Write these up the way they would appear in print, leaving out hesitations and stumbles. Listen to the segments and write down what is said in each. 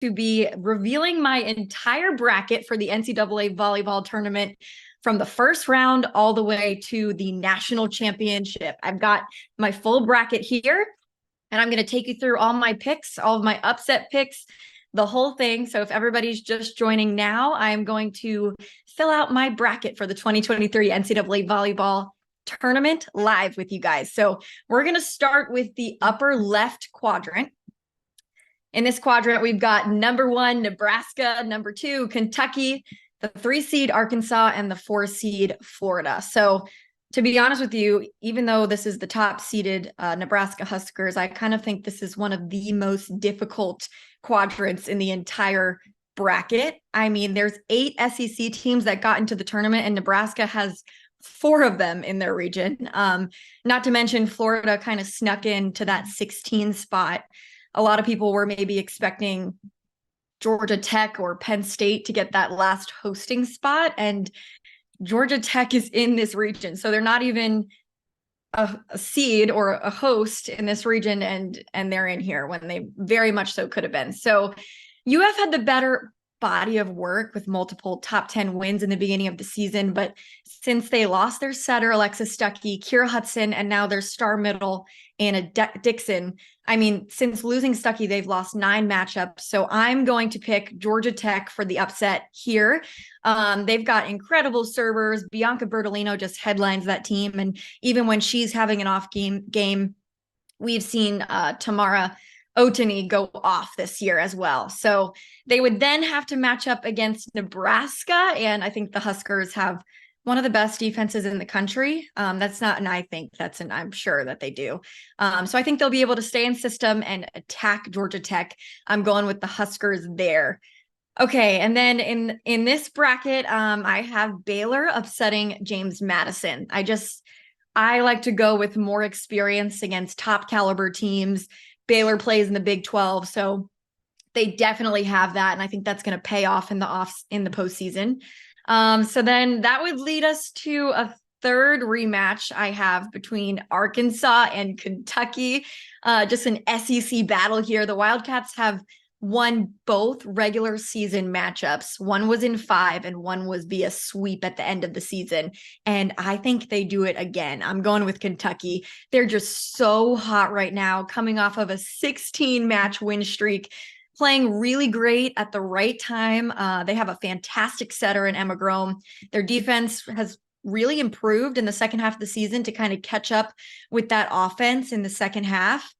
to be revealing my entire bracket for the NCAA volleyball tournament from the first round all the way to the national championship. I've got my full bracket here, and I'm going to take you through all my picks, all of my upset picks, the whole thing. So if everybody's just joining now, I'm going to fill out my bracket for the 2023 NCAA volleyball tournament live with you guys. So we're going to start with the upper left quadrant. In this quadrant, we've got number 1, Nebraska, number 2, Kentucky, the 3 seed Arkansas, and the 4 seed Florida. So to be honest with you, even though this is the top seeded Nebraska Huskers, I kind of think this is one of the most difficult quadrants in the entire bracket. I mean, there's 8 SEC teams that got into the tournament, and Nebraska has 4 of them in their region. Not to mention Florida kind of snuck into that 16 spot. A lot of people were maybe expecting Georgia Tech or Penn State to get that last hosting spot, and Georgia Tech is in this region. So they're not even a seed or a host in this region, and they're in here when they very much so could have been. So UF had the better body of work with multiple top 10 wins in the beginning of the season. But since they lost their setter, Alexis Stuckey, Kira Hudson, and now their star middle, Anna Dixon, I mean, since losing Stuckey, they've lost 9 matchups. So I'm going to pick Georgia Tech for the upset here. They've got incredible servers. Bianca Bertolino just headlines that team. And even when she's having an off game, we've seen Tamara Otani go off this year as well. So they would then have to match up against Nebraska. And I think the Huskers have one of the best defenses in the country. That's not an I think, that's an I'm sure that they do. So I think they'll be able to stay in system and attack Georgia Tech. I'm going with the Huskers there. Okay, and then in this bracket, I have Baylor upsetting James Madison. I like to go with more experience against top caliber teams. Baylor plays in the Big 12, so they definitely have that, and I think that's going to pay off in the postseason. So then that would lead us to a third rematch I have between Arkansas and Kentucky. Just an SEC battle here. The Wildcats have won both regular season matchups. One was in 5 and one was via sweep at the end of the season. And I think they do it again. I'm going with Kentucky. They're just so hot right now, coming off of a 16 match win streak, playing really great at the right time. They have a fantastic setter in Emma Grome. Their defense has really improved in the second half of the season to kind of catch up with that offense in the second half.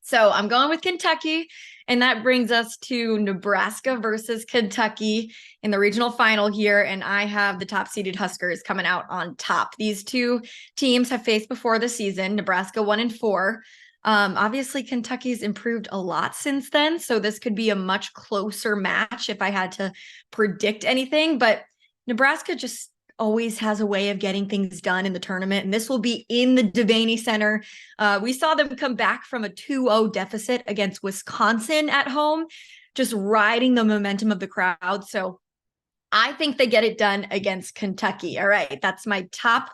So I'm going with Kentucky, and that brings us to Nebraska versus Kentucky in the regional final here, and I have the top-seeded Huskers coming out on top. These two teams have faced before the season, Nebraska 1-4. Obviously, Kentucky's improved a lot since then, so this could be a much closer match if I had to predict anything, but Nebraska just always has a way of getting things done in the tournament, and this will be in the Devaney Center. We saw them come back from a 2-0 deficit against Wisconsin at home, just riding the momentum of the crowd. So I think they get it done against Kentucky. All right, that's my top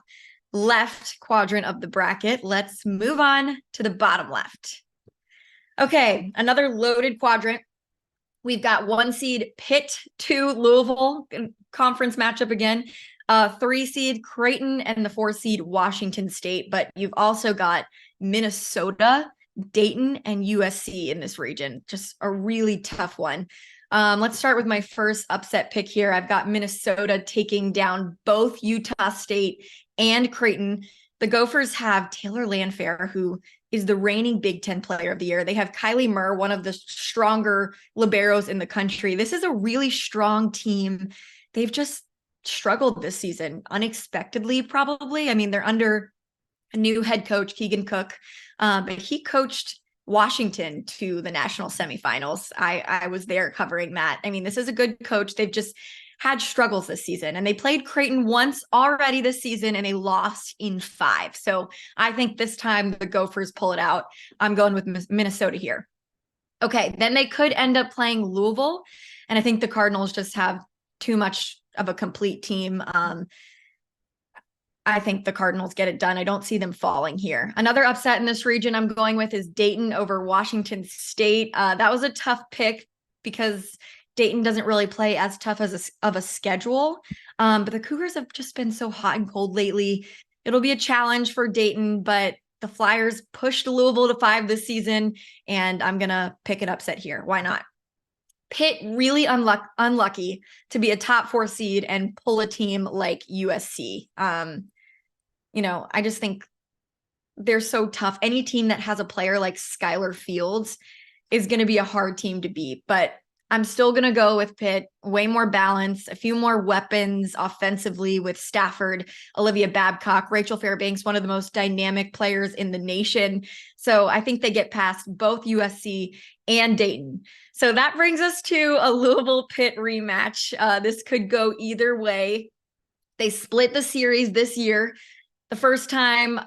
left quadrant of the bracket. Let's move on to the bottom left. Okay, another loaded quadrant. We've got 1 seed Pitt to Louisville conference matchup again. 3 seed Creighton and the 4 seed Washington State, but you've also got Minnesota, Dayton, and USC in this region. Just a really tough one. Let's start with my first upset pick here. I've got Minnesota taking down both Utah State and Creighton. The Gophers have Taylor Landfair, who is the reigning Big Ten Player of the Year. They have Kylie Murr, one of the stronger liberos in the country. This is a really strong team. They've just struggled this season, unexpectedly, probably. I mean, they're under a new head coach, Keegan Cook, but he coached Washington to the national semifinals. I was there covering that. I mean, this is a good coach. They've just had struggles this season, and they played Creighton once already this season, and they lost in 5. So I think this time the Gophers pull it out. I'm going with Minnesota here. Okay, then they could end up playing Louisville, and I think the Cardinals just have too much of a complete team. I think the Cardinals get it done. I don't see them falling here. Another upset in this region I'm going with is Dayton over Washington State. That was a tough pick. because Dayton doesn't really play as tough of a schedule. But the Cougars have just been so hot and cold lately. It'll be a challenge for Dayton, but the Flyers pushed Louisville to 5 this season, and I'm going to pick an upset here. Why not? Pitt really unlucky to be a top 4 seed and pull a team like USC. I just think they're so tough. Any team that has a player like Skylar Fields is going to be a hard team to beat, but I'm still going to go with Pitt. Way more balance, a few more weapons offensively with Stafford, Olivia Babcock, Rachel Fairbanks, one of the most dynamic players in the nation. So I think they get past both USC and Dayton. So that brings us to a Louisville Pitt rematch. This could go either way. They split the series this year. The first time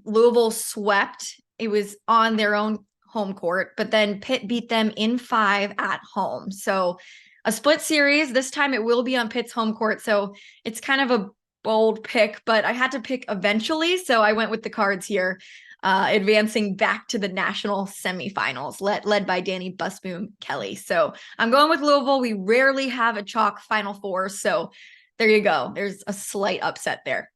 Louisville swept, it was on their own home court, but then Pitt beat them in 5 at home. So a split series. This time it will be on Pitt's home court. So it's kind of a bold pick, but I had to pick eventually. So I went with the Cards here, advancing back to the national semifinals, led by Danny Busboom Kelly. So I'm going with Louisville. We rarely have a chalk Final Four. So there you go. There's a slight upset there.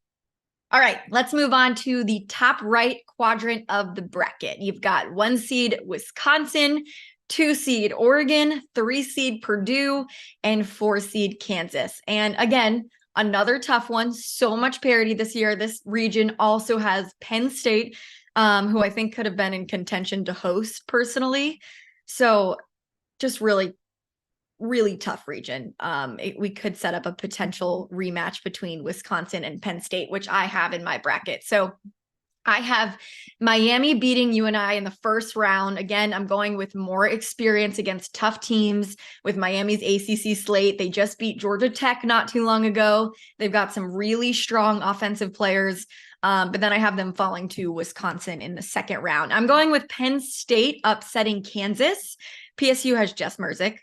All right, let's move on to the top right quadrant of the bracket. You've got 1 seed Wisconsin, 2 seed Oregon, 3 seed Purdue, and 4 seed Kansas. And again, another tough one. So much parity this year. This region also has Penn State, who I think could have been in contention to host personally. So just really tough region. We could set up a potential rematch between Wisconsin and Penn State, which I have in my bracket. So I have Miami beating UNI in the first round. Again, I'm going with more experience against tough teams with Miami's ACC slate. They just beat Georgia Tech not too long ago. They've got some really strong offensive players. But then I have them falling to Wisconsin in the second round. I'm going with Penn State upsetting Kansas. PSU has Jess Merzick.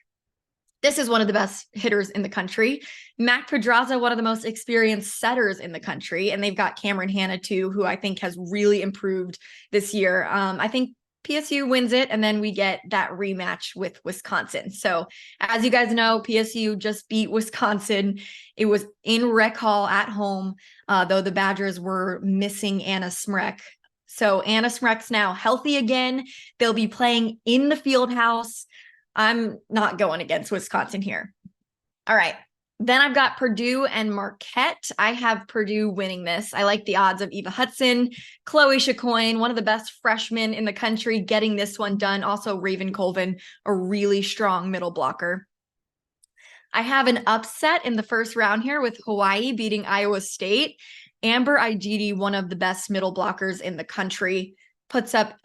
This is one of the best hitters in the country. Mac Pedraza, one of the most experienced setters in the country. And they've got Cameron Hanna, too, who I think has really improved this year. I think PSU wins it, and then we get that rematch with Wisconsin. So as you guys know, PSU just beat Wisconsin. It was in Rec Hall at home, though the Badgers were missing Anna Smrek. So Anna Smrek's now healthy again. They'll be playing in the field house. I'm not going against Wisconsin here. All right. Then I've got Purdue and Marquette. I have Purdue winning this. I like the odds of Eva Hudson, Chloe Chacoin, one of the best freshmen in the country, getting this one done. Also, Raven Colvin, a really strong middle blocker. I have an upset in the first round here with Hawaii beating Iowa State. Amber Igidi, one of the best middle blockers in the country, puts up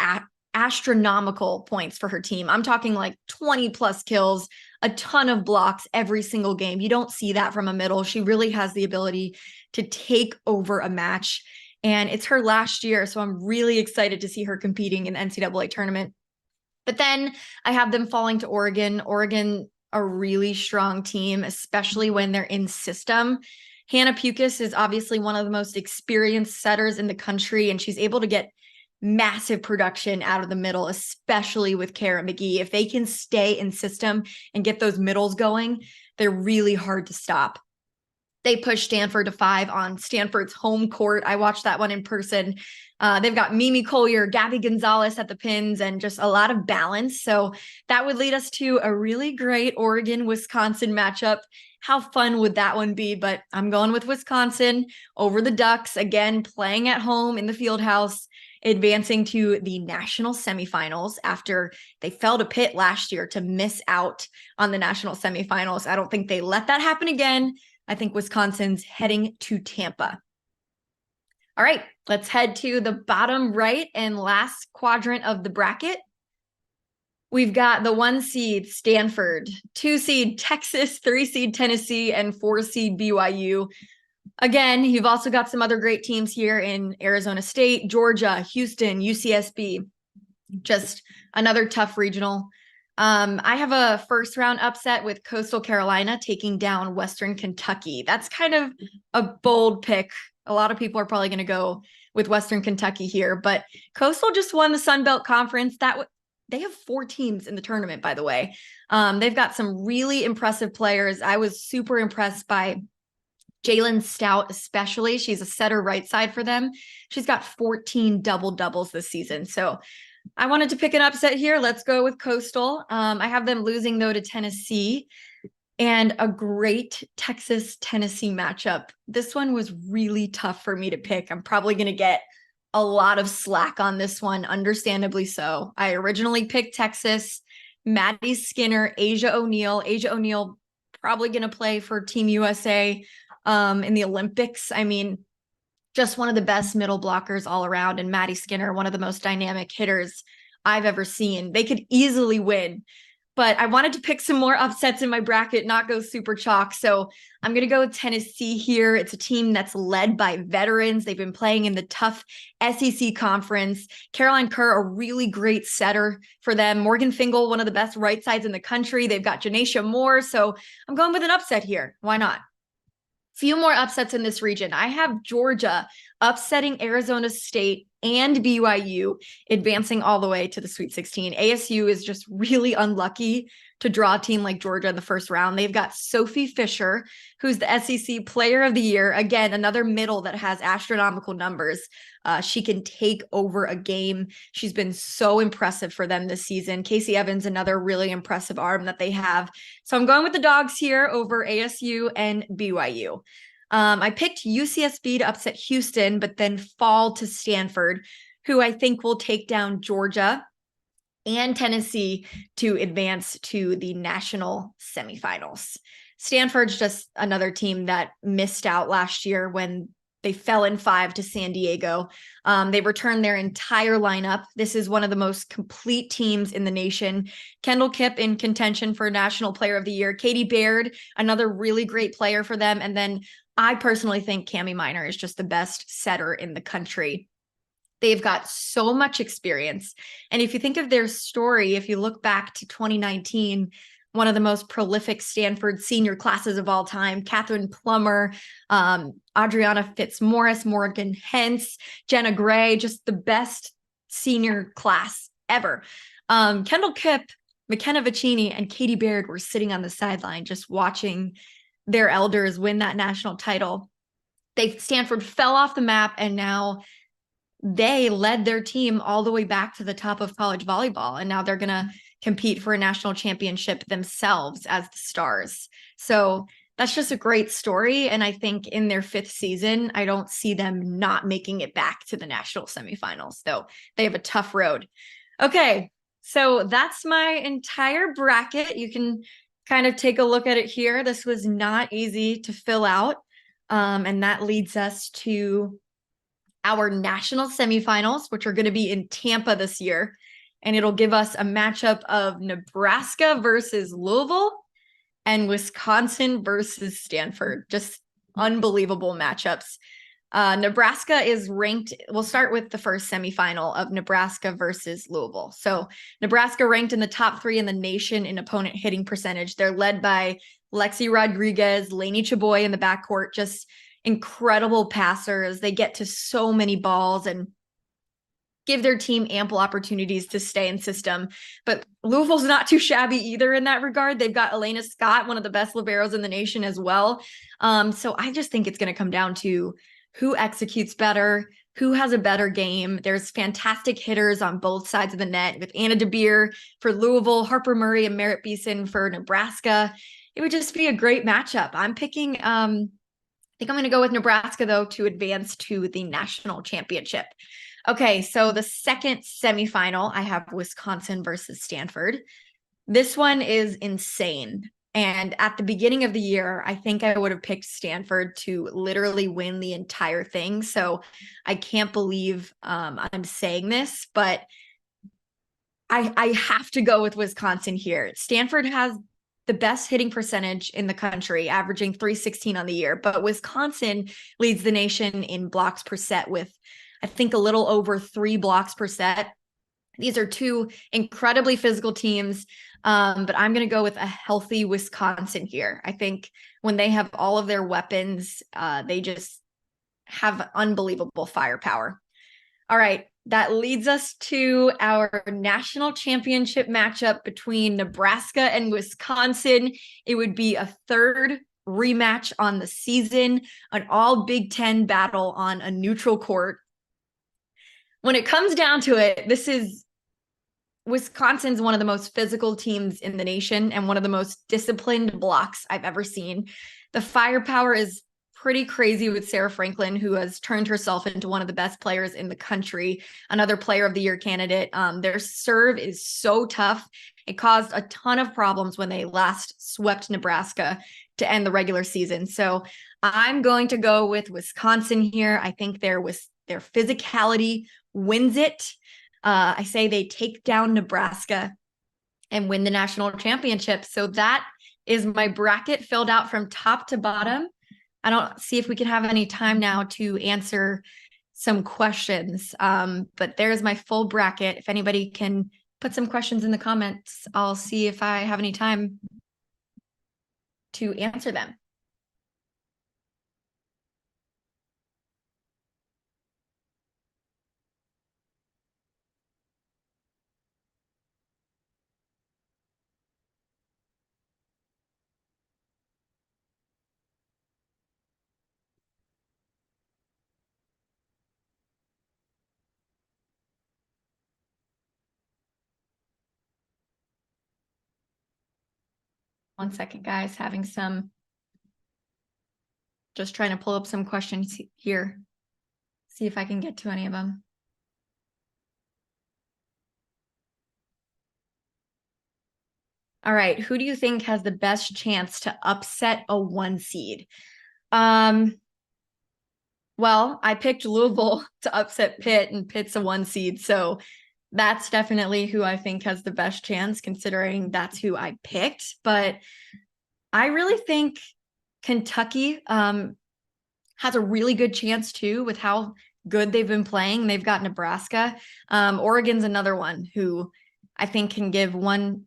astronomical points for her team. I'm talking like 20 plus kills, a ton of blocks every single game. You don't see that from a middle. She really has the ability to take over a match, and it's her last year. So I'm really excited to see her competing in the NCAA tournament. But then I have them falling to Oregon. Oregon, a really strong team, especially when they're in system. Hannah Pukis is obviously one of the most experienced setters in the country, and she's able to get massive production out of the middle, especially with Kara McGee. If they can stay in system and get those middles going, they're really hard to stop. They pushed Stanford to 5 on Stanford's home court. I watched that one in person. They've got Mimi Collier, Gabby Gonzalez at the pins, and just a lot of balance. So that would lead us to a really great Oregon-Wisconsin matchup. How fun would that one be? But I'm going with Wisconsin over the Ducks, again, playing at home in the field house, advancing to the national semifinals after they fell to Pitt last year to miss out on the national semifinals. I don't think they let that happen again. I think Wisconsin's heading to Tampa. All right, let's head to the bottom right and last quadrant of the bracket. We've got the 1 seed Stanford, 2 seed Texas, 3 seed Tennessee, and 4 seed BYU. Again, you've also got some other great teams here in Arizona State, Georgia, Houston, UCSB. Just another tough regional. I have a first round upset with Coastal Carolina taking down Western Kentucky. That's kind of a bold pick. A lot of people are probably going to go with Western Kentucky here, but Coastal just won the Sun Belt Conference. That they have 4 teams in the tournament, by the way. They've got some really impressive players. I was super impressed by Jalen Stout, especially. She's a setter right side for them. She's got 14 double doubles this season. So I wanted to pick an upset here. Let's go with Coastal. I have them losing, though, to Tennessee, and a great Texas-Tennessee matchup. This one was really tough for me to pick. I'm probably going to get a lot of slack on this one, understandably so. I originally picked Texas. Maddie Skinner, Asia O'Neal. Asia O'Neal probably going to play for Team USA in the Olympics. I mean, just one of the best middle blockers all around. And Maddie Skinner, one of the most dynamic hitters I've ever seen. They could easily win, but I wanted to pick some more upsets in my bracket, not go super chalk. So I'm going to go with Tennessee here. It's a team that's led by veterans. They've been playing in the tough SEC conference. Caroline Kerr, a really great setter for them. Morgan Fingal, one of the best right sides in the country. They've got Janaisha Moore. So I'm going with an upset here. Why not? Few more upsets in this region. I have Georgia upsetting Arizona State and BYU, advancing all the way to the Sweet 16. ASU is just really unlucky to draw a team like Georgia in the first round. They've got Sophie Fisher, who's the SEC Player of the Year. Again, another middle that has astronomical numbers. She can take over a game. She's been so impressive for them this season. Casey Evans, another really impressive arm that they have. So I'm going with the Dogs here over ASU and BYU. I picked UCSB to upset Houston, but then fall to Stanford, who I think will take down Georgia and Tennessee to advance to the national semifinals. Stanford's just another team that missed out last year when they fell in 5 to San Diego. They returned their entire lineup. This is one of the most complete teams in the nation. Kendall Kipp in contention for National Player of the Year. Katie Baird, another really great player for them. And then I personally think Cami Minor is just the best setter in the country. They've got so much experience. And if you think of their story, if you look back to 2019, one of the most prolific Stanford senior classes of all time, Catherine Plummer, Adriana Fitzmaurice, Morgan Hentz, Jenna Gray, just the best senior class ever. Kendall Kipp, McKenna Vicini, and Katie Baird were sitting on the sideline just watching their elders win that national title. Stanford fell off the map, and now they led their team all the way back to the top of college volleyball. And now they're going to compete for a national championship themselves as the Stars. So that's just a great story. And I think in their 5th season, I don't see them not making it back to the national semifinals, though they have a tough road. Okay, so that's my entire bracket. You can kind of take a look at it here. This was not easy to fill out. And that leads us to our national semifinals, which are going to be in Tampa this year. And it'll give us a matchup of Nebraska versus Louisville and Wisconsin versus Stanford. Just unbelievable matchups. Nebraska is ranked. We'll start with the first semifinal of Nebraska versus Louisville. So Nebraska ranked in the top 3 in the nation in opponent hitting percentage. They're led by Lexi Rodriguez, Lainey Chaboy in the backcourt, just incredible passers. They get to so many balls and give their team ample opportunities to stay in system. But Louisville's not too shabby either in that regard. They've got Elena Scott, one of the best liberos in the nation as well. So I just think it's going to come down to who executes better, who has a better game. There's fantastic hitters on both sides of the net with Anna DeBeer for Louisville, Harper Murray and Merritt Beeson for Nebraska. It would just be a great matchup. I'm picking, I think I'm going to go with Nebraska, though, to advance to the national championship. Okay, so the second semifinal, I have Wisconsin versus Stanford. This one is insane. And at the beginning of the year, I think I would have picked Stanford to literally win the entire thing. So I can't believe I'm saying this, but I have to go with Wisconsin here. Stanford has the best hitting percentage in the country, averaging .316 on the year. But Wisconsin leads the nation in blocks per set with, I think, a little over 3 blocks per set. These are 2 incredibly physical teams, but I'm going to go with a healthy Wisconsin here. I think when they have all of their weapons, they just have unbelievable firepower. All right, That leads us to our national championship matchup between Nebraska and Wisconsin. It would be a third rematch on the season, an all Big Ten battle on a neutral court. When it comes down to it, Wisconsin's one of the most physical teams in the nation and one of the most disciplined blocks I've ever seen. The firepower is pretty crazy with Sarah Franklin, who has turned herself into one of the best players in the country, another player of the year candidate. Their serve is so tough. It caused a ton of problems when they last swept Nebraska to end the regular season. So I'm going to go with Wisconsin here. I think their physicality wins it. I say they take down Nebraska and win the national championship. So that is my bracket filled out from top to bottom. I don't see if we can have any time now to answer some questions, but there's my full bracket. If anybody can put some questions in the comments, I'll see if I have any time to answer them. One second, guys, just trying to pull up some questions here. See if I can get to any of them. All right, who do you think has the best chance to upset a 1 seed? Well, I picked Louisville to upset Pitt, and Pitt's a 1 seed, so that's definitely who I think has the best chance, considering that's who I picked. But I really think Kentucky has a really good chance too, with how good they've been playing. They've got Nebraska. Oregon's another one who I think can give one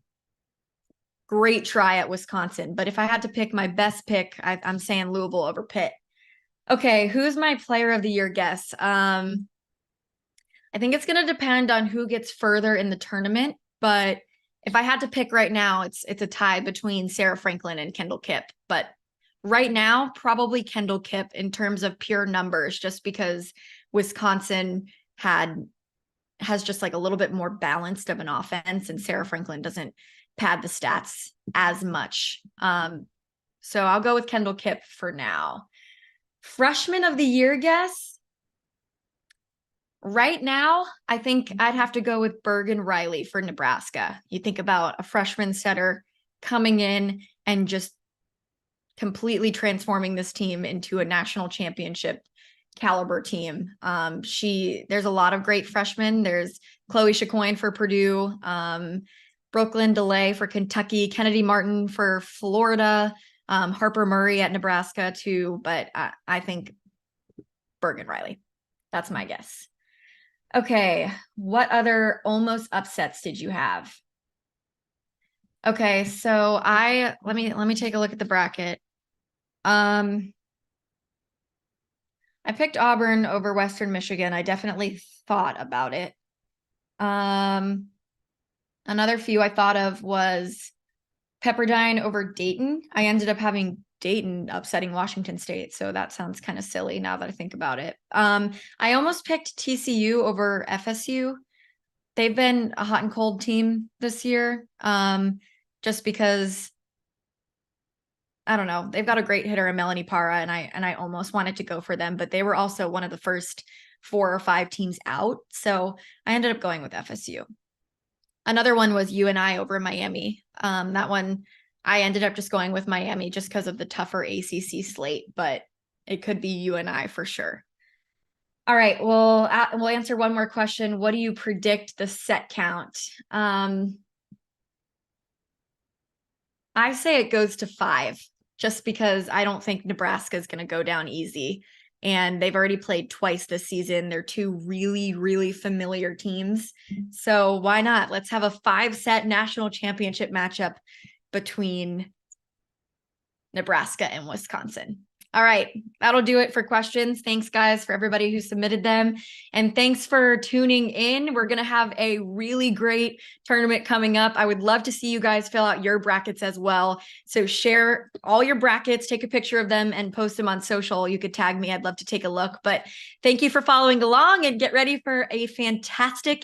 great try at Wisconsin. But if I had to pick my best pick, I'm saying Louisville over Pitt. Okay, who's my player of the year guess? I think it's going to depend on who gets further in the tournament, but if I had to pick right now, it's a tie between Sarah Franklin and Kendall Kipp. But right now, probably Kendall Kipp in terms of pure numbers, just because Wisconsin has just like a little bit more balanced of an offense, and Sarah Franklin doesn't pad the stats as much. So I'll go with Kendall Kipp for now. Freshman of the year guess? Right now, I think I'd have to go with Bergen Riley for Nebraska. You think about a freshman setter coming in and just completely transforming this team into a national championship caliber team. There's a lot of great freshmen. There's Chloe Chacoin for Purdue, Brooklyn DeLay for Kentucky, Kennedy Martin for Florida, Harper Murray at Nebraska too. But I think Bergen Riley. That's my guess. Okay, what other almost upsets did you have? Okay, so let me take a look at the bracket. I picked Auburn over Western Michigan. I definitely thought about it. Another few I thought of was Pepperdine over Dayton. I ended up having Dayton upsetting Washington State, so that sounds kind of silly now that I think about it. I almost picked TCU over FSU. They've been a hot and cold team this year, just because, I don't know, they've got a great hitter in Melanie Parra, and I almost wanted to go for them, but they were also one of the first 4 or 5 teams out, so I ended up going with FSU. Another one was UNI over Miami. That one, I ended up just going with Miami just because of the tougher ACC slate, but it could be UNI for sure. All right, well, we'll answer one more question. What do you predict the set count? I say it goes to 5, just because I don't think Nebraska is going to go down easy. And they've already played twice this season. They're 2 really, really familiar teams. So why not? Let's have a 5-set national championship matchup between Nebraska and Wisconsin. All right, that'll do it for questions. Thanks, guys, for everybody who submitted them. And thanks for tuning in. We're going to have a really great tournament coming up. I would love to see you guys fill out your brackets as well. So share all your brackets, take a picture of them, and post them on social. You could tag me. I'd love to take a look. But thank you for following along, and get ready for a fantastic